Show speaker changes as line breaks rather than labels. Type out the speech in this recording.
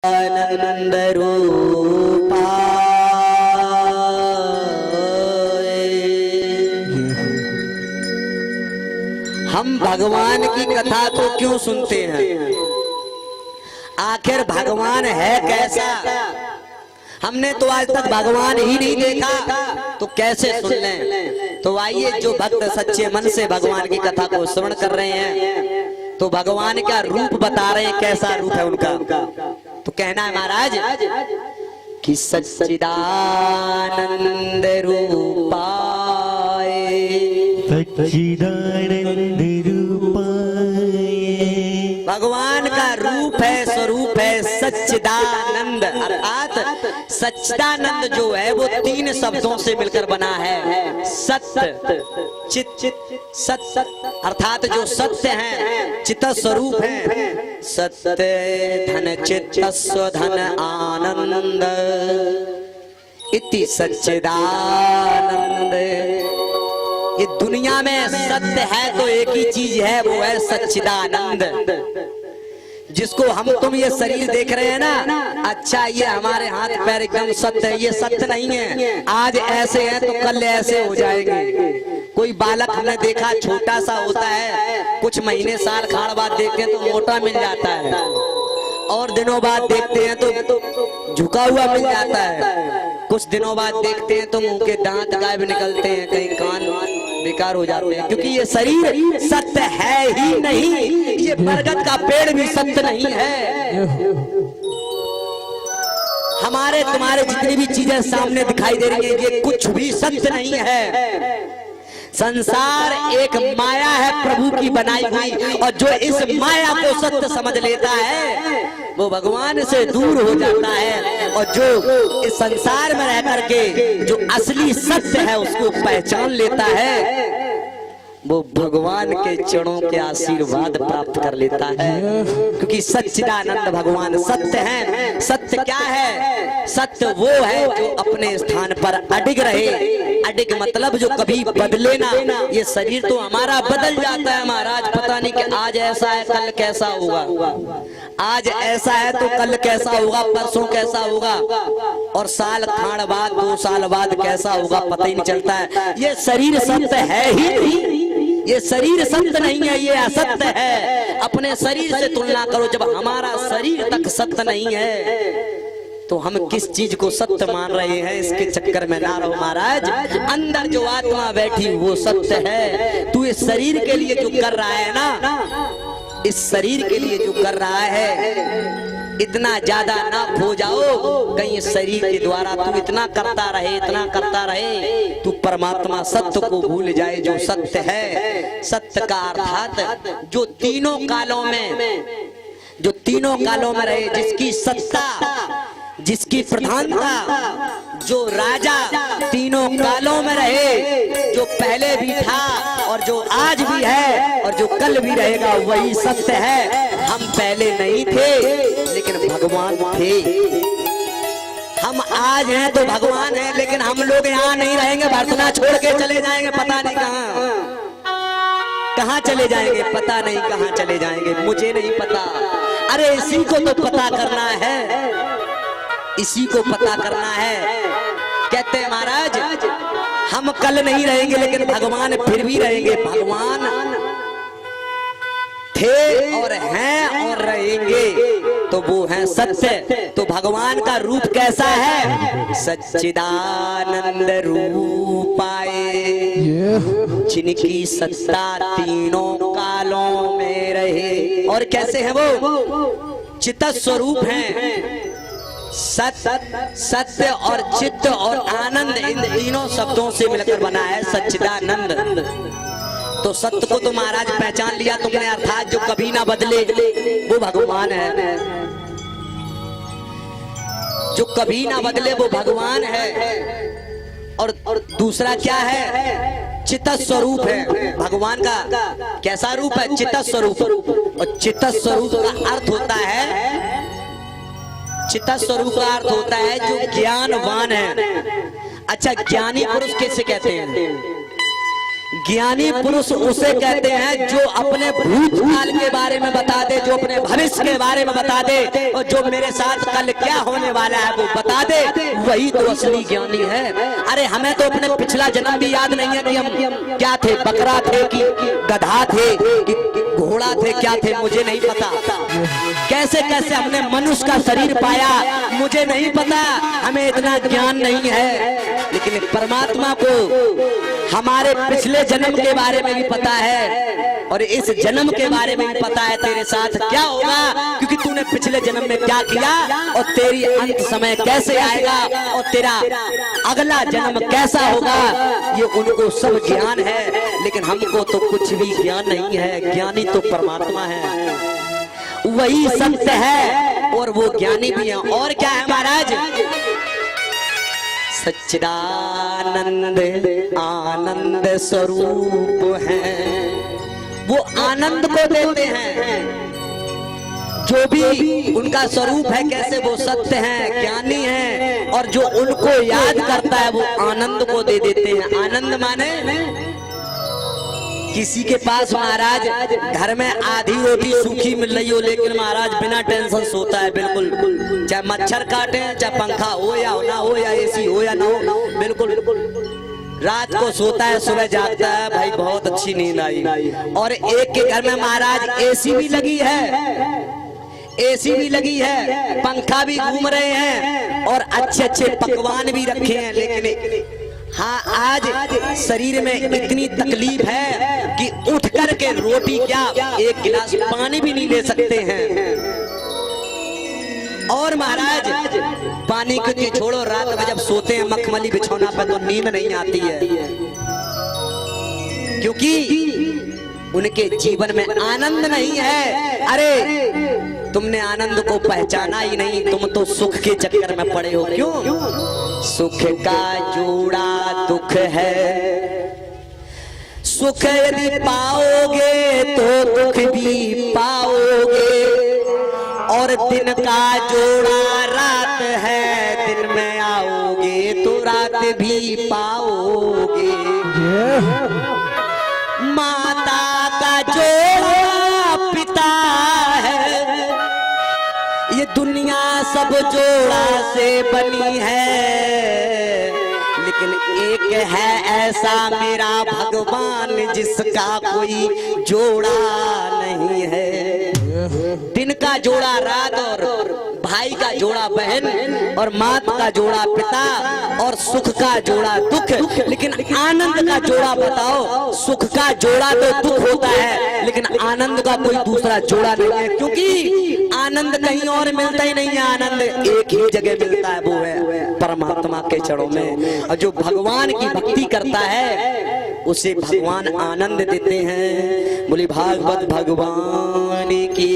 आनंद रूपा हम भगवान की कथा को क्यों सुनते हैं? आखिर भगवान है कैसा? हमने तो आज तक भगवान ही नहीं देखा, तो कैसे सुन लें? तो आइए, जो भक्त सच्चे मन से भगवान की कथा को श्रवण कर रहे हैं, तो भगवान का रूप बता रहे हैं, कैसा रूप है उनका। तो कहना है महाराज कि सच्चिदानंद रूपाय,
सच्चिदानंद रूपाय।
भगवान का रूप है, स्वरूप है सच्चिदानंद, अर्थात सच्चिदानंद जो है वो तीन शब्दों से मिलकर बना है। सत्य, चित, सत्य अर्थात जो सत्य है, चित स्वरूप है। सत्य धन चित्त स्वधन आनंद इति सच्चिदानंद। ये दुनिया में सत्य है तो एक ही चीज है, वो है सच्चिदानंद। जिसको हम तुम ये शरीर देख रहे हैं ना, अच्छा ये हमारे हाथ पैर एकदम सत्य है, ये सत्य नहीं है। आज ऐसे हैं तो कल ऐसे हो जाएंगे। कोई बालक हमने देखा छोटा सा होता है, कुछ महीने साल खाड़ बाद देखते हैं तो मोटा मिल जाता है, और दिनों बाद देखते हैं तो झुका हुआ मिल जाता है। कुछ दिनों बाद देखते हैं तो मुंह के दांत गायब निकलते हैं, कहीं कान बेकार हो जाते हैं, क्योंकि ये शरीर सत्य है ही नहीं। ये बरगद का पेड़ भी सत्य नहीं है। हमारे तुम्हारे जितनी भी चीजें सामने दिखाई दे रही है, ये कुछ भी सत्य नहीं है। संसार एक माया है प्रभु की बनाई हुई, और जो इस माया को सत्य समझ लेता है वो भगवान से दूर हो जाता है, और जो इस संसार में रह करके जो असली सत्य है उसको पहचान लेता है, वो भगवान के चरणों के आशीर्वाद प्राप्त कर लेता है। क्योंकि सच्चिदानंद भगवान सत्य है। सत्य क्या है? सत्य वो है जो अपने स्थान पर अडिग रहे। अडिग मतलब जो कभी बदले ना। ये शरीर तो हमारा बदल जाता है महाराज, पता नहीं कि आज ऐसा है कल कैसा होगा, आज ऐसा है तो कल कैसा होगा, परसों कैसा होगा, और साल खाड़ बाद 2 साल बाद कैसा होगा पता ही नहीं चलता है। ये शरीर सत्य है ही नहीं, ये शरीर सत्य नहीं है, ये असत्य है। अपने शरीर से तुलना करो, जब हमारा शरीर तक सत्य नहीं है तो हम किस चीज को सत्य मान रहे हैं? इसके चक्कर में ना रहो महाराज। अंदर जो आत्मा बैठी वो सत्य है। तू इस शरीर के लिए जो कर रहा है ना, इस शरीर के लिए जो कर रहा है, इतना ज्यादा ना खो जाओ कहीं शरीर के द्वारा तू इतना करता रहे, इतना करता रहे, तू परमात्मा सत्य को भूल जाए जो सत्य है। सत्य का अर्थात जो तीनों कालों में रहे, जिसकी सत्ता, जिसकी प्रधानता, जो राजा तीनों कालों में रहे, जो पहले भी था और जो आज भी है और जो कल भी रहेगा, वही सत्य है। हम पहले नहीं थे लेकिन भगवान थे। हम आज हैं तो भगवान हैं, लेकिन हम लोग यहाँ नहीं रहेंगे, भरतना छोड़ के चले जाएंगे, पता नहीं कहाँ चले जाएंगे, पता नहीं कहाँ चले जाएंगे, मुझे नहीं पता। अरे इसी को तो पता करना है, इसी को पता करना है। कहते हैं महाराज हम कल नहीं रहेंगे लेकिन भगवान फिर भी रहेंगे। भगवान थे और हैं और रहेंगे, तो वो है सत्य। तो भगवान का रूप कैसा है? सच्चिदानंद रूपाय, जिनकी सत्ता तीनों कालों में रहे। और कैसे है वो? चित्त स्वरूप है। सत्य और चित्त और आनंद, इन तीनों शब्दों से मिलकर बना है सच्चिदानंद। तो सत्य को तो महाराज पहचान लिया तुमने, अर्थात जो कभी ना बदले वो भगवान है। जो कभी ना बदले वो भगवान है। और दूसरा क्या है? चित्त स्वरूप है। भगवान का कैसा रूप है? चित्त स्वरूप। और चित्त स्वरूप का अर्थ होता है, चित्त स्वरूप का अर्थ होता है जो ज्ञानवान है। अच्छा, ज्ञानी पुरुष कैसे कहते हैं? ज्ञानी पुरुष उसे कहते हैं जो अपने भूतकाल के बारे में बता दे, जो अपने भविष्य के बारे में बता दे, और जो मेरे साथ कल क्या होने वाला है वो बता दे, वही तो असली ज्ञानी है। अरे हमें तो अपने पिछला जन्म भी याद नहीं है कि हम क्या थे, बकरा थे कि गधा थे कि घोड़ा थे, क्या थे मुझे नहीं पता। कैसे कैसे हमने मनुष्य का शरीर पाया मुझे नहीं पता, हमें इतना ज्ञान नहीं है। लेकिन परमात्मा को हमारे पिछले जन्म के बारे में भी पता है और इस जन्म के बारे में भी पता है तेरे साथ क्या होगा, क्योंकि तूने पिछले जन्म में क्या किया और तेरी अंत समय कैसे आएगा और तेरा अगला जन्म कैसा होगा, ये उनको सब ज्ञान है। लेकिन हमको तो कुछ भी ज्ञान नहीं है। ज्ञानी तो परमात्मा है, वही सत्य है और वो ज्ञानी भी है। और क्या है महाराज? सच्चिदानंद आनंद स्वरूप है, वो आनंद को देते हैं। जो भी उनका स्वरूप है, कैसे वो सत्य है, ज्ञानी है, और जो उनको याद करता है वो आनंद को दे देते हैं। आनंद माने किसी के पास महाराज घर में आधी रोटी सूखी मिल रही हो, लेकिन महाराज बिना टेंशन सोता है, बिल्कुल, चाहे मच्छर काटे, चाहे पंखा हो या ना हो, या एसी हो या ना हो, बिल्कुल रात को सोता है, सुबह जागता है, भाई बहुत अच्छी नींद आई। और एक के घर में महाराज एसी भी लगी है, एसी भी लगी है, पंखा भी घूम रहे हैं और अच्छे अच्छे पकवान भी रखे हैं, लेकिन हाँ आज शरीर में इतनी तकलीफ है कि उठ कर के रोटी क्या एक गिलास पानी भी नहीं ले सकते हैं। और महाराज पानी के छोड़ो, रात में जब सोते हैं मखमली बिछौना पर तो नींद नहीं आती है, क्योंकि उनके जीवन में आनंद नहीं है। अरे तुमने आनंद को पहचाना ही नहीं, तुम तो सुख के चक्कर में पड़े हो। क्यों? सुख का जोड़ा दुख है, सुख यदि पाओगे तो दुख भी पाओगे, और दिन का जोड़ा रात है, दिन में आओगे तो रात भी पाओगे। माता का जोड़ा पिता है, ये दुनिया सब जोड़ा से बनी है, लेकिन एक है ऐसा मेरा भगवान जिसका कोई जोड़ा नहीं है। दिन का जोड़ा रात, और भाई का जोड़ा बहन, और मात का जोड़ा पिता, और सुख का जोड़ा दुख, लेकिन आनंद का जोड़ा बताओ। सुख का जोड़ा तो दुख होता है, लेकिन आनंद का कोई दूसरा जोड़ा नहीं है, क्योंकि आनंद कहीं और मिलता ही नहीं है। आनंद एक ही जगह मिलता है, वो है परमात्मा के चरणों में। और जो भगवान की भक्ति करता है उसे भगवान आनंद देते हैं। बोली भागवत भगवान की।